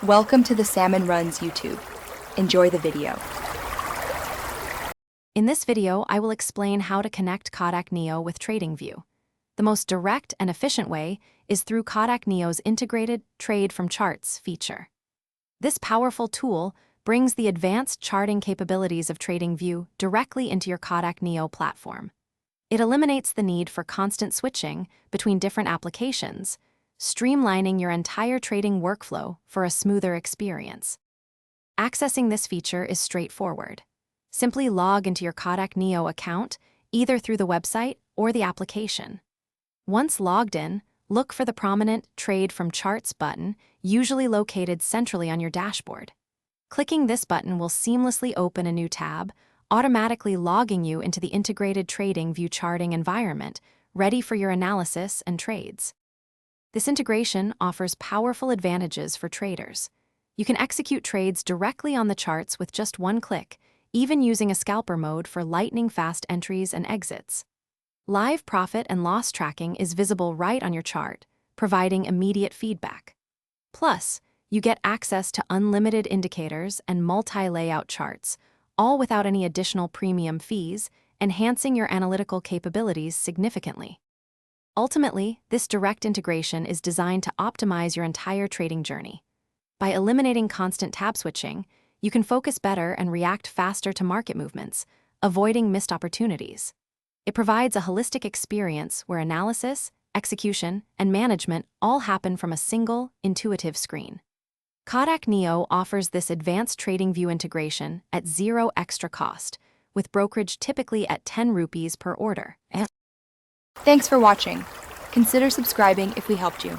Welcome to the Salmon Runs YouTube. Enjoy the video. In this video, I will explain how to connect Kotak Neo with TradingView. The most direct and efficient way is through Kotak Neo's integrated Trade from Charts feature. This powerful tool brings the advanced charting capabilities of TradingView directly into your Kotak Neo platform. It eliminates the need for constant switching between different applications, streamlining your entire trading workflow for a smoother experience. Accessing this feature is straightforward. Simply log into your Kotak Neo account, either through the website or the application. Once logged in, look for the prominent Trade from Charts button, usually located centrally on your dashboard. Clicking this button will seamlessly open a new tab, automatically logging you into the integrated TradingView charting environment, ready for your analysis and trades. This integration offers powerful advantages for traders. You can execute trades directly on the charts with just one click, even using a scalper mode for lightning-fast entries and exits. Live profit and loss tracking is visible right on your chart, providing immediate feedback. Plus, you get access to unlimited indicators and multi-layout charts, all without any additional premium fees, enhancing your analytical capabilities significantly. Ultimately, this direct integration is designed to optimize your entire trading journey. By eliminating constant tab switching, you can focus better and react faster to market movements, avoiding missed opportunities. It provides a holistic experience where analysis, execution, and management all happen from a single, intuitive screen. Kotak Neo offers this advanced TradingView integration at zero extra cost, with brokerage typically at 10 rupees per order. Thanks for watching. Consider subscribing if we helped you.